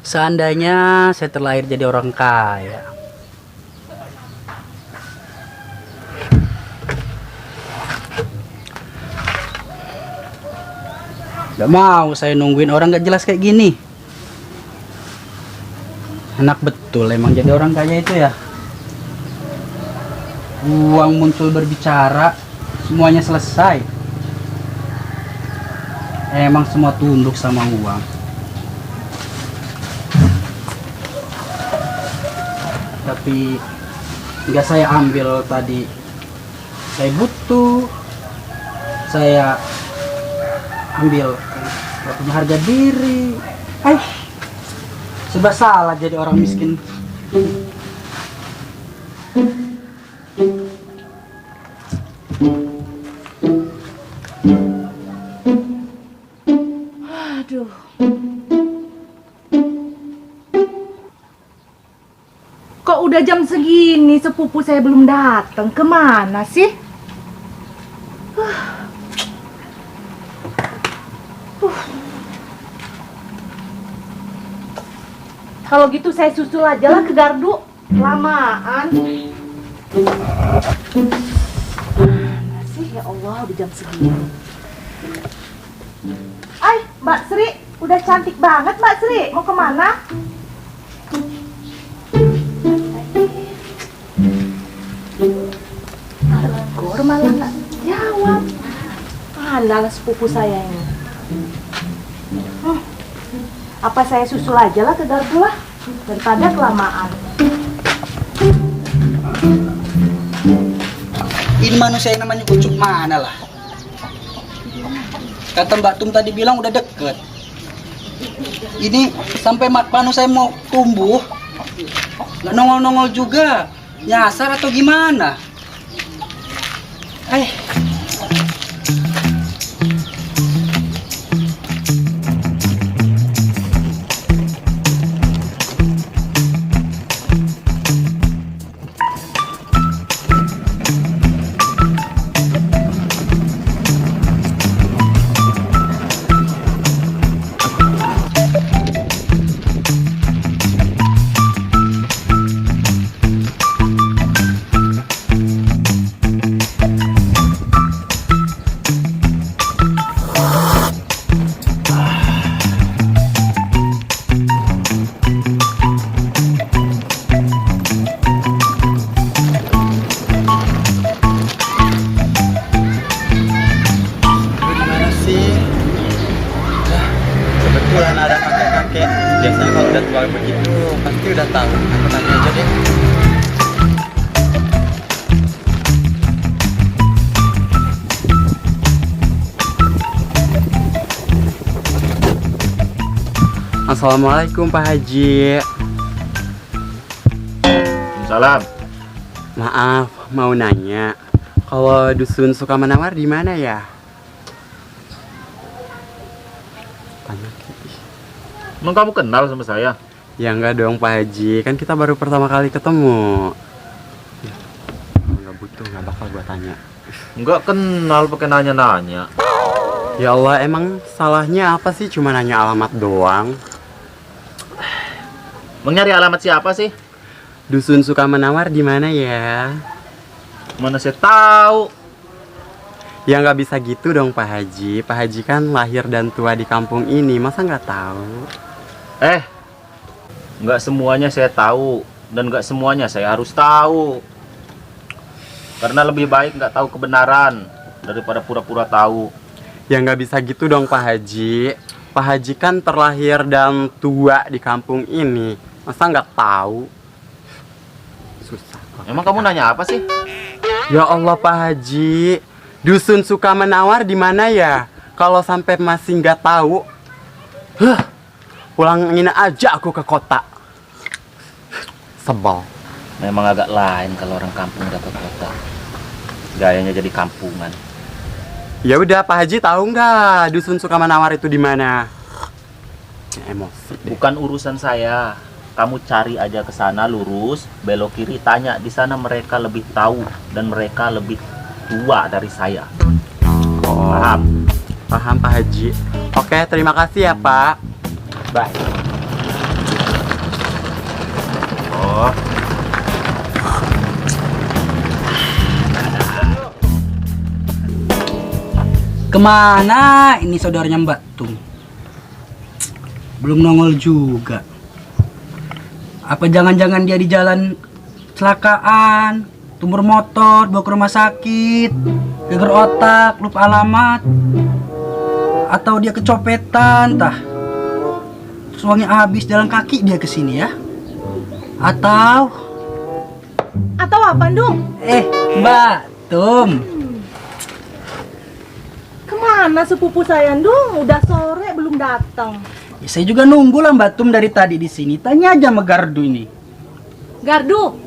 Seandainya saya terlahir jadi orang kaya, gak mau saya nungguin orang gak jelas kayak gini. Enak betul emang jadi orang kaya itu ya. Uang muncul berbicara, semuanya selesai. Emang semua tunduk sama uang. Tapi nggak saya ambil tadi. Saya butuh. Saya ambil nggak punya harga diri. Serba salah jadi orang miskin. Aduh. Kok udah jam segini sepupu saya belum datang? Kemana sih? Kalau gitu saya susul aja lah ke gardu. Lamaan. Mana sih ya Allah udah jam segini. Mbak Sri, udah cantik banget Mbak Sri. Mau kemana? Gor malah nggak jawab. Mana sepupu saya ini? Apa saya susul aja lah ke gardu lah, daripada kelamaan. Ini manusia yang namanya Ucup mana lah? Kata Mbak Tum tadi bilang udah deket. Ini sampai panu saya mau tumbuh, nggak nongol-nongol juga. Nyasar atau gimana? Kebetulan ada kakek-kakek. Biasanya kalau udah tua begitu pasti udah tahu. Aku tanya aja deh. Assalamualaikum Pak Haji. Salam. Maaf, mau nanya. Kalau dusun Sukamanawar di mana ya? Tanya. Emang kamu kenal sama saya? Ya enggak dong Pak Haji, kan kita baru pertama kali ketemu. Ya, enggak butuh, enggak bakal gua tanya. Enggak kenal pakai nanya-nanya. Ya Allah, emang salahnya apa sih cuma nanya alamat doang? Emang nyari alamat siapa sih? Dusun Sukamanawar di mana ya? Mana saya tahu. Ya nggak bisa gitu dong Pak Haji. Pak Haji kan lahir dan tua di kampung ini, masa nggak tahu? Nggak semuanya saya tahu dan nggak semuanya saya harus tahu. Karena lebih baik nggak tahu kebenaran daripada pura-pura tahu. Ya nggak bisa gitu dong Pak Haji. Pak Haji kan terlahir dan tua di kampung ini, masa nggak tahu? Susah. Emang kamu nanya apa sih? Ya Allah Pak Haji, dusun Sukamanawar di mana ya? Kalau sampai masih nggak tahu, pulangin aja aku ke kota. Sebel. Memang agak lain kalau orang kampung udah ke kota. Gayanya jadi kampungan. Ya udah Pak Haji tahu nggak dusun Sukamanawar itu di mana? Ya, emosi deh. Bukan urusan saya. Kamu cari aja ke sana lurus, belok kiri, tanya di sana mereka lebih tahu dan mereka lebih tua dari saya. Oh, Paham? paham Pak Haji. Oke, terima kasih ya Pak. Bye. Allah. Kemana ini saudaranya Mbak Tung? Belum nongol juga. Apa jangan-jangan dia di jalan kecelakaan, tumur motor, bawa ke rumah sakit, geger otak, lupa alamat, atau dia kecopetan, tah? Terus uangnya habis jalan kaki dia ke sini ya? Atau apa, Dong? Mbak Tung. Kemana sepupu saya, Dong? Udah sore belum datang. Ya, saya juga nunggu lah Mbak Tum dari tadi di sini. Tanya aja sama Gardu ini. Gardu,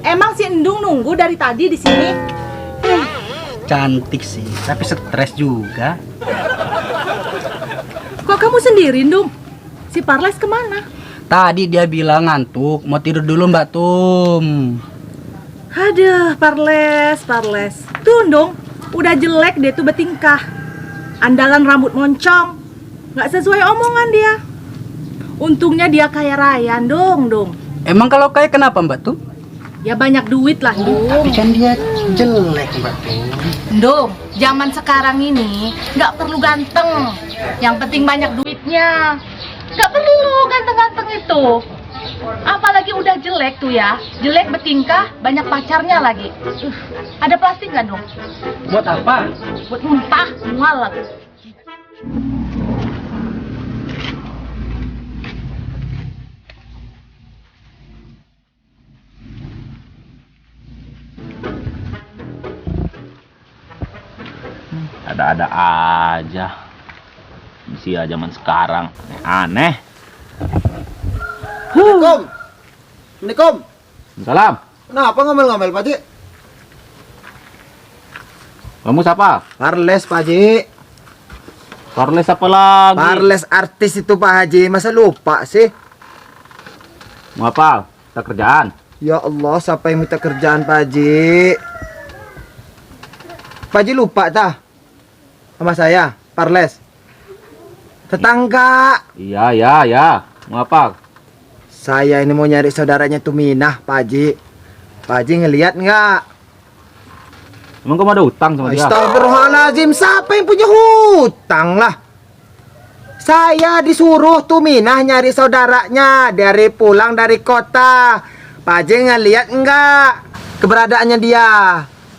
emang si Endung nunggu dari tadi di sini? Cantik sih, tapi stres juga. Kok kamu sendiri, Dong? Si Parles kemana? Tadi dia bilang ngantuk, mau tidur dulu Mbak Tum. Aduh, Parles. Tuh, Dong, udah jelek dia tuh bertingkah. Andalan rambut moncong. Nggak sesuai omongan dia. Untungnya dia kaya raya, Dong. Emang kalau kayak kenapa Mbak Tum? Ya banyak duit lah, Dong. Tapi kan dia jelek Mbak Tum. Dong, zaman sekarang ini nggak perlu ganteng. Yang penting banyak duitnya. Nggak perlu ganteng-ganteng itu. Apalagi udah jelek tuh ya. Jelek bertingkah, banyak pacarnya lagi. Ada plastik nggak, Dong? Buat apa? Buat muntah, mual. Ada-ada aja. Usia zaman sekarang aneh. Assalamualaikum. Salam. Kenapa ngomel-ngomel, Pak Ji? Kamu siapa? Parles, Pak Ji. Parles apa lagi? Parles artis itu, Pak Haji. Masa lupa sih? Mau apa? Kita kerjaan. Ya Allah, siapa yang minta kerjaan, Pak Haji? Pak Haji lupa tah? Sama saya, Parles. Tetangga. Iya. Mau apa? Saya ini mau nyari saudaranya Tuminah, Pak Haji. Pak Haji ngeliat nggak? Emang kamu ada utang sama dia? Astagfirullahaladzim, siapa yang punya hutang lah? Saya disuruh Tuminah nyari saudaranya dari pulang dari kota. Pak Haji ngeliat nggak keberadaannya dia?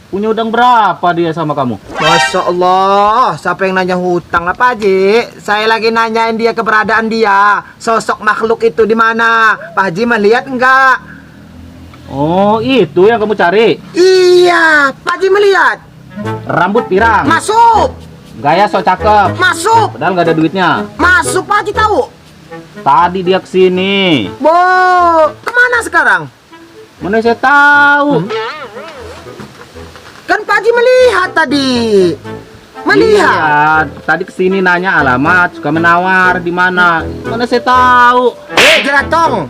Punya utang berapa dia sama kamu? Masya Allah, siapa yang nanya hutang lah Pak Haji? Saya lagi nanyain dia keberadaan dia. Sosok makhluk itu di mana? Pak Haji melihat nggak? Oh, itu yang kamu cari. Iya, Pak Haji melihat. Rambut pirang. Masuk, Gaya so cakep. masuk, Padahal nggak ada duitnya. masuk Pak Haji tahu. Tadi dia kesini. Bo, kemana sekarang? Mana saya tahu. Kan Pak Haji melihat tadi. Melihat. Iya, tadi kesini nanya alamat, suka menawar di mana. Mana saya tahu. Jeratong.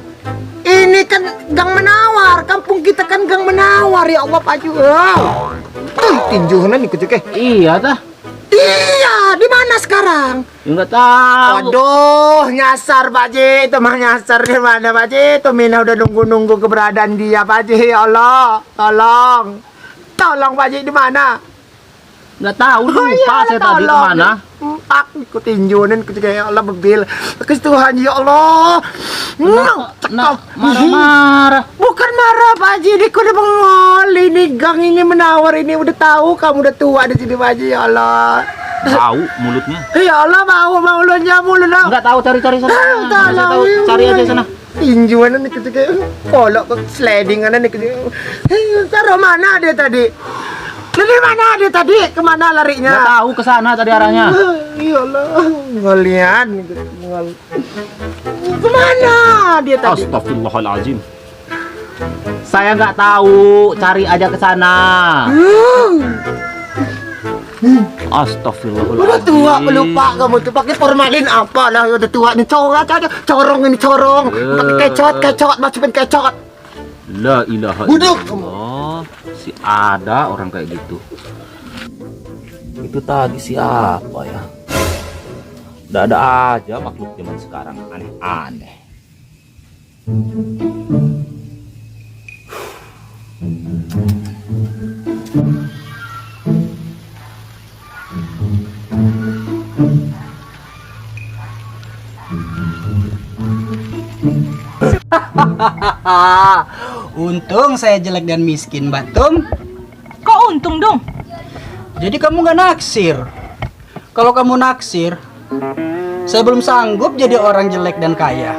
Ini kan gang menawar. Kampung kita kan gang menawar ya Allah Pak Haji. Wow. Tinjuhna nih kucuk. Iya dah. Iya, di mana sekarang? Ya nggak tahu. Waduh, nyasar Pak Haji. Itu mah nyasar di mana Pak Haji? Itu Mina udah nunggu-nunggu keberadaan dia Pak Haji. Ya Allah, tolong. Tolong Pak Haji di mana? Nggak tahu lupa iya, saya tadi tolong. kemana. Pak, ikut tinjunin ketika ya Allah bebil. Kes Tuhan ya Allah. Nah, marah-marah. Bukan marah Pak Haji, ini udah bengol. Ini gang ini menawar ini udah tahu kamu udah tua di sini Pak Haji ya Allah. Tahu mulutnya. Ya Allah mau lunya mulut lah. Nggak tahu cari sana. Nggak saya tahu, cari aja sana. Tinjuan nih ketika polok ke sliding nih ketika. Taruh mana dia tadi? Dari mana dia tadi? Kemana larinya? Nggak tahu ke sana tadi arahnya. Ya Allah, ngeliat kemana dia tadi? Astagfirullahaladzim. Saya nggak tahu, cari aja ke sana. Astagfirullahaladzim. Udah tua pelupa kamu tuh pakai formalin apa lah udah tua nih corong aja corong ini corong pakai kecot masukin kecot. La ilaha Buduk. illallah. Si ada orang kayak gitu. Itu tadi siapa ya? Ada aja makhluk zaman sekarang aneh-aneh. Untung saya jelek dan miskin, Batum. Kok untung dong? Jadi kamu gak naksir. Kalau kamu naksir, saya belum sanggup jadi orang jelek dan kaya.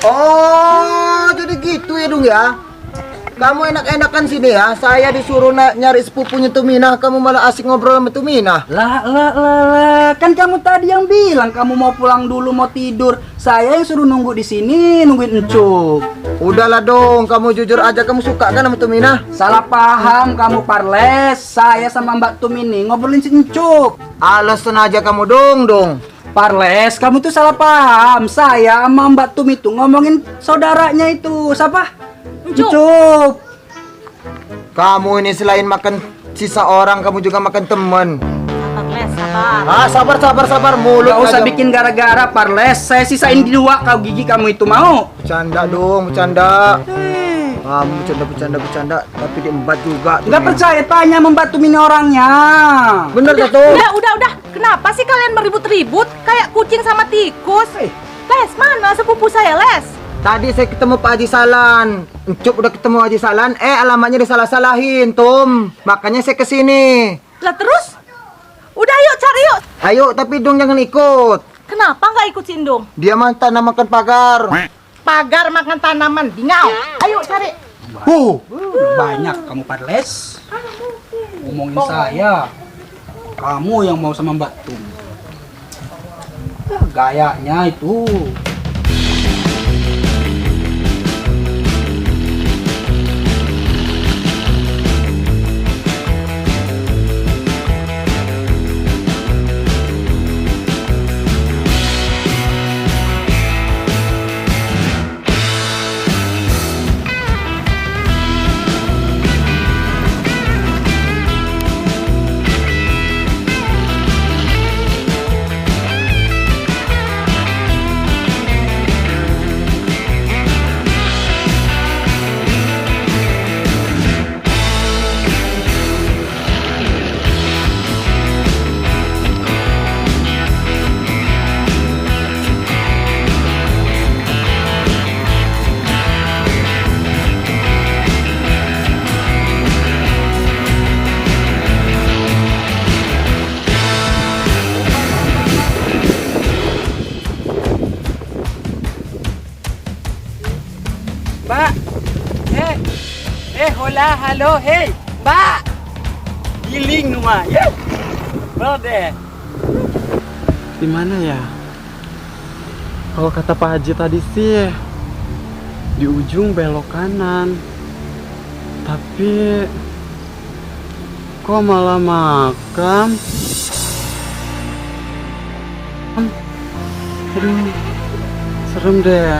Oh, jadi gitu ya dong ya. Kamu enak-enakan sini ya. Saya disuruh nyari sepupunya Tuminah, kamu malah asik ngobrol sama Tuminah. Lah, kan kamu tadi yang bilang kamu mau pulang dulu, mau tidur. Saya yang suruh nunggu di sini, nungguin Encuk. Udahlah dong, kamu jujur aja, kamu suka kan sama Tuminah? Salah paham kamu, Parles. Saya sama Mbak Tum ini ngobrolin si Encuk. Alasan aja kamu dong. Parles, kamu tuh salah paham. Saya sama Mbak Tum itu ngomongin saudaranya itu. Siapa? Encuk. Kamu ini selain makan sisa orang, kamu juga makan teman. Sabar, sabar. Sabar, mulut Gak usah aja. bikin gara-gara, Parles. Saya sisain di 2 kau gigi kamu itu, mau? Bercanda dong, bercanda. Kamu bercanda, tapi diembat juga. Gak percaya, tanya membantu ini orangnya. Bener gak tuh? Udah. Kenapa sih kalian meribut-ribut kayak kucing sama tikus? Les, mana sepupu saya, Les? Tadi saya ketemu Pak Haji Salan. Encuk udah ketemu Haji Salan, alamatnya disalah-salahin, Tom. Makanya saya kesini. Lah terus? Udah yuk cari yuk. Ayo, tapi dong jangan ikut. Kenapa nggak ikut Sindung? Dia mantan makan pagar. Pagar makan tanaman, dingau. Ayo cari. Banyak kamu, Parles. Ngomongin saya. Kamu yang mau sama Mbak Tum. Gayanya itu. Mbak. Hola, halo, hey, Mbak. Giling rumah, ya. Brother. Di mana ya? Kalau kata Pak Haji tadi sih di ujung belok kanan. Tapi kok malah makam? Aduh, serem deh.